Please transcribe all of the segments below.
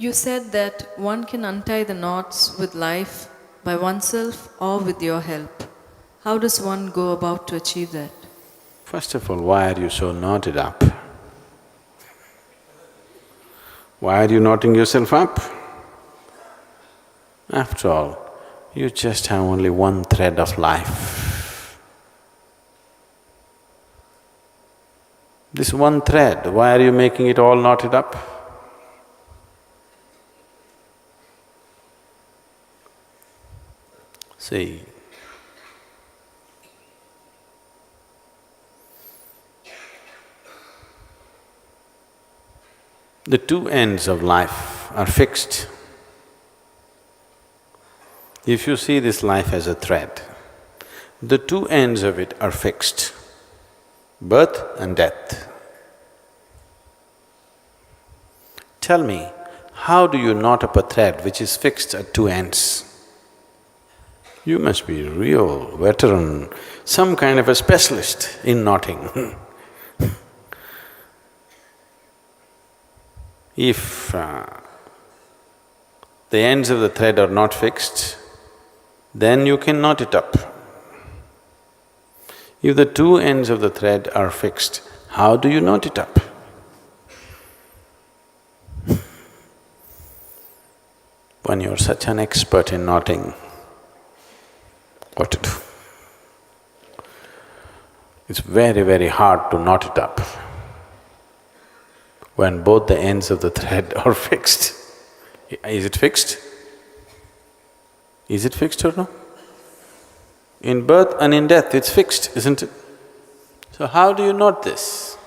You said that one can untie the knots with life by oneself or with your help. How does one go about to achieve that? First of all, why are you so knotted up? Why are you knotting yourself up? After all, you just have only one thread of life. This one thread, why are you making it all knotted up? See, the two ends of life are fixed. If you see this life as a thread, the two ends of it are fixed, birth and death. Tell me, how do you knot up a thread which is fixed at two ends? You must be a real veteran, some kind of a specialist in knotting. If the ends of the thread are not fixed, then you can knot it up. If the two ends of the thread are fixed, how do you knot it up? When you're such an expert in knotting, what to do? It's very, very hard to knot it up when both the ends of the thread are fixed. Is it fixed? Is it fixed or no? In birth and in death, it's fixed, isn't it? So how do you knot this?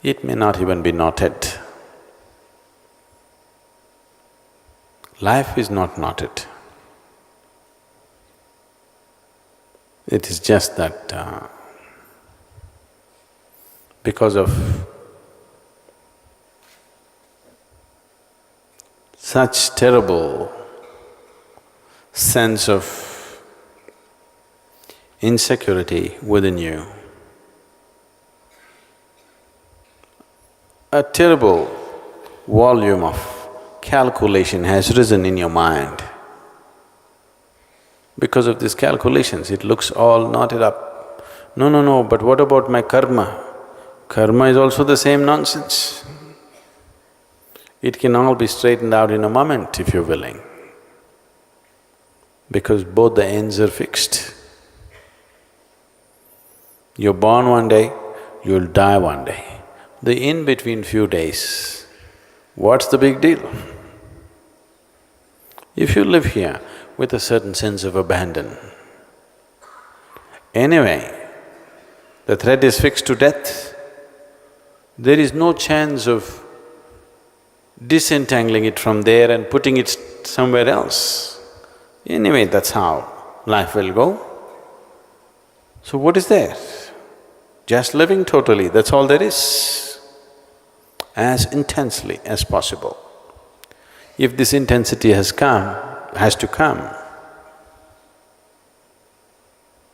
It may not even be knotted. Life is not knotted. It is just that because of such terrible sense of insecurity within you, a terrible volume of calculation has risen in your mind. Because of these calculations, it looks all knotted up. No, but what about my karma? Karma is also the same nonsense. It can all be straightened out in a moment if you're willing, because both the ends are fixed. You're born one day, you'll die one day. The in-between few days, what's the big deal? If you live here with a certain sense of abandon, anyway, the thread is fixed to death, there is no chance of disentangling it from there and putting it somewhere else. Anyway, that's how life will go. So what is there? Just living totally, that's all there is, as intensely as possible. If this intensity has to come,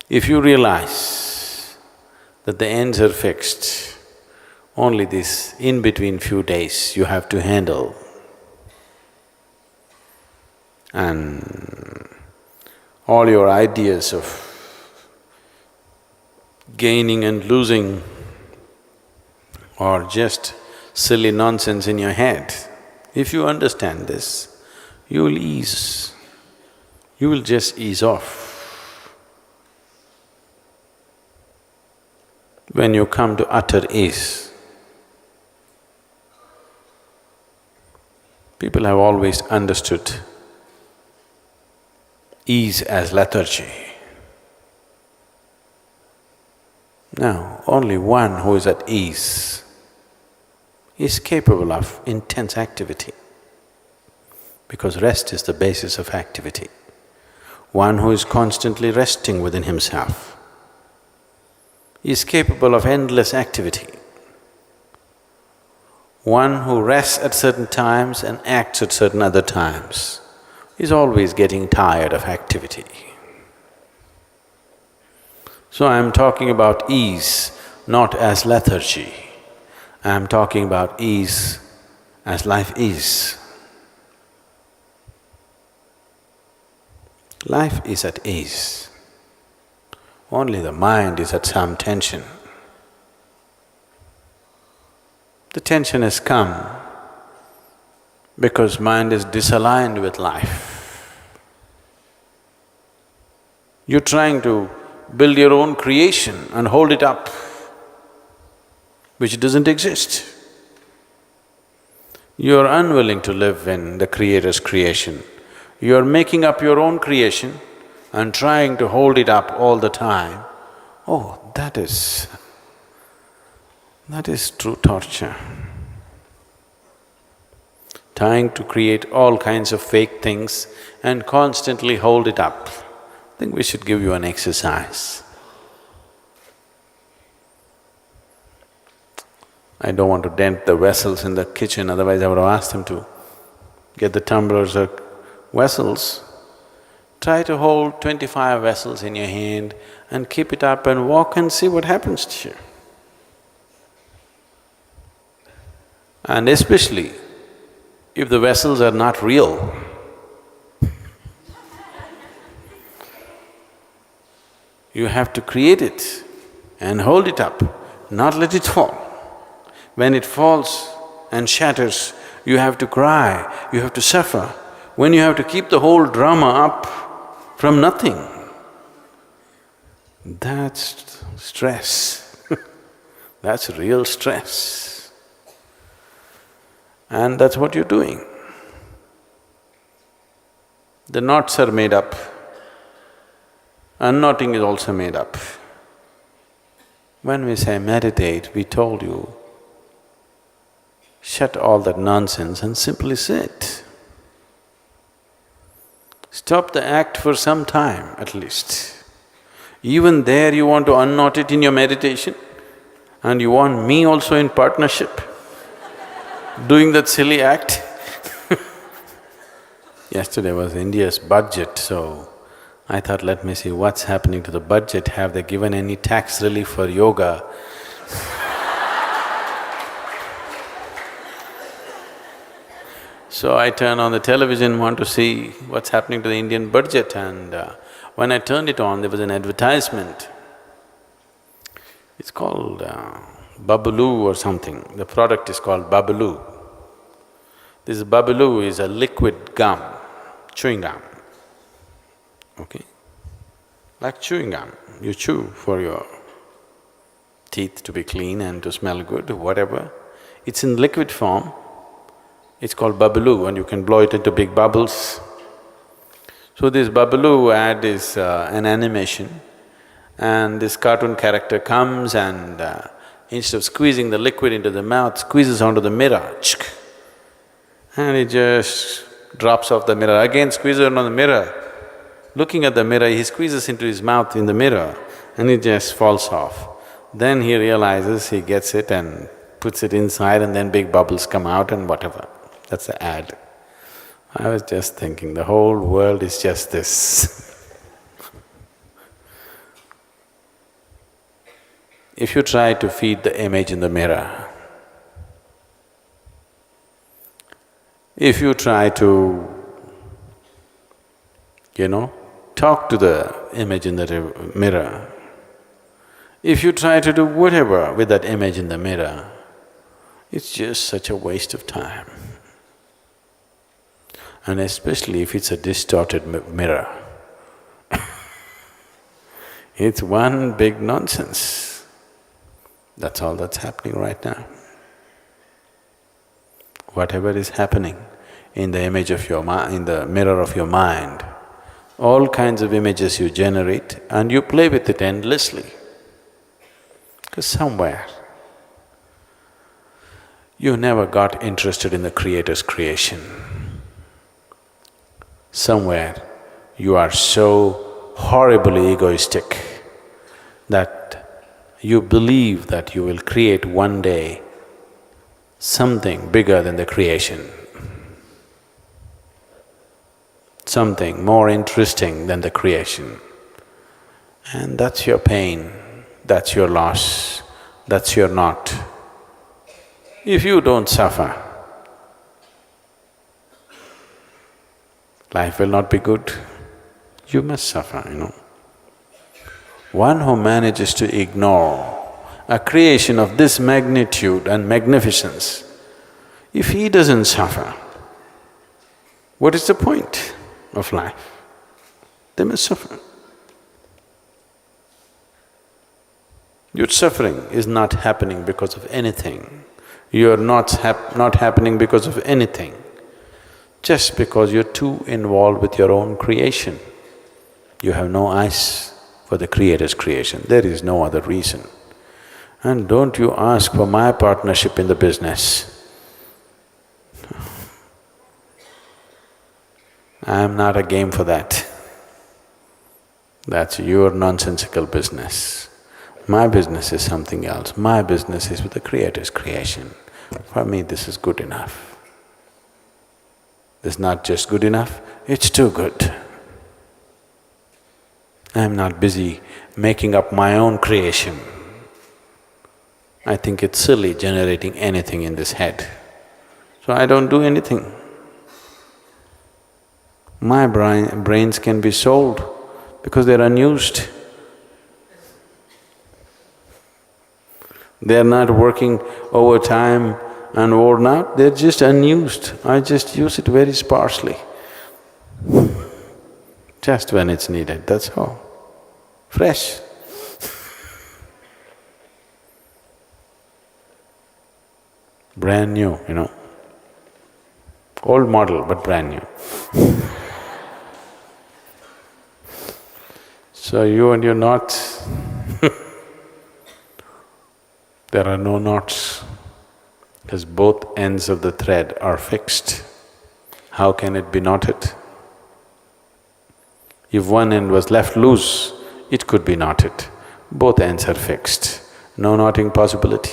if you realize that the ends are fixed, only this in-between few days you have to handle, and all your ideas of gaining and losing are just silly nonsense in your head. If you understand this, you will ease, you will just ease off. When you come to utter ease, people have always understood ease as lethargy. Now, only one who is at ease is capable of intense activity, because rest is the basis of activity. One who is constantly resting within himself is capable of endless activity. One who rests at certain times and acts at certain other times is always getting tired of activity. So I'm talking about ease, not as lethargy. I'm talking about ease as life is. Life is at ease. Only the mind is at some tension. The tension has come because mind is disaligned with life. You're trying to build your own creation and hold it up, which doesn't exist. You're unwilling to live in the Creator's creation. You're making up your own creation and trying to hold it up all the time. Oh, that is true torture. Trying to create all kinds of fake things and constantly hold it up. I think we should give you an exercise. I don't want to dent the vessels in the kitchen, otherwise I would have asked him to get the tumblers or vessels. Try to hold 25 vessels in your hand and keep it up and walk and see what happens to you. And especially if the vessels are not real, you have to create it and hold it up, not let it fall. When it falls and shatters, you have to cry, you have to suffer. When you have to keep the whole drama up from nothing, that's stress. That's real stress. And that's what you're doing. The knots are made up, unknotting is also made up. When we say meditate, we told you, shut all that nonsense and simply sit. Stop the act for some time at least. Even there you want to unknot it in your meditation and you want me also in partnership doing that silly act. Yesterday was India's budget, so I thought, let me see what's happening to the budget. Have they given any tax relief for yoga? So I turn on the television, want to see what's happening to the Indian budget, and when I turned it on, there was an advertisement. It's called Babaloo or something. The product is called Babaloo. This Babaloo is a liquid gum, chewing gum, okay? Like chewing gum, you chew for your teeth to be clean and to smell good, whatever. It's in liquid form. It's called Babaloo and you can blow it into big bubbles. So this Babaloo ad is an animation and this cartoon character comes and instead of squeezing the liquid into the mouth, squeezes onto the mirror, and it just drops off the mirror, again squeezes on the mirror. Looking at the mirror, he squeezes into his mouth in the mirror and it just falls off. Then he realizes, he gets it and puts it inside and then big bubbles come out and whatever. That's the ad. I was just thinking, the whole world is just this. If you try to feed the image in the mirror, if you try to, talk to the image in the mirror, if you try to do whatever with that image in the mirror, it's just such a waste of time. And especially if it's a distorted mirror. It's one big nonsense. That's all that's happening right now. Whatever is happening in the image of your in the mirror of your mind, all kinds of images you generate and you play with it endlessly. Because somewhere you never got interested in the Creator's creation. Somewhere you are so horribly egoistic that you believe that you will create one day something bigger than the creation, something more interesting than the creation. And that's your pain, that's your loss, That's your knot. If you don't suffer, life will not be good. You must suffer. One who manages to ignore a creation of this magnitude and magnificence, if he doesn't suffer, what is the point of life? They must suffer. Your suffering is not happening because of anything. You're not happening because of anything, just because you're too involved with your own creation. You have no eyes for the Creator's creation, there is no other reason. And don't you ask for my partnership in the business. I'm not a game for that. That's your nonsensical business. My business is something else. My business is with the Creator's creation. For me, this is good enough. This is not just good enough, it's too good. I'm not busy making up my own creation. I think it's silly generating anything in this head. So I don't do anything. My brains can be sold because they're unused. They're not working overtime and worn out, they're just unused. I just use it very sparsely, just when it's needed, that's all. Fresh. Brand new. Old model but brand new. So you and your knots, there are no knots, because both ends of the thread are fixed. How can it be knotted? If one end was left loose, it could be knotted. Both ends are fixed, no knotting possibility.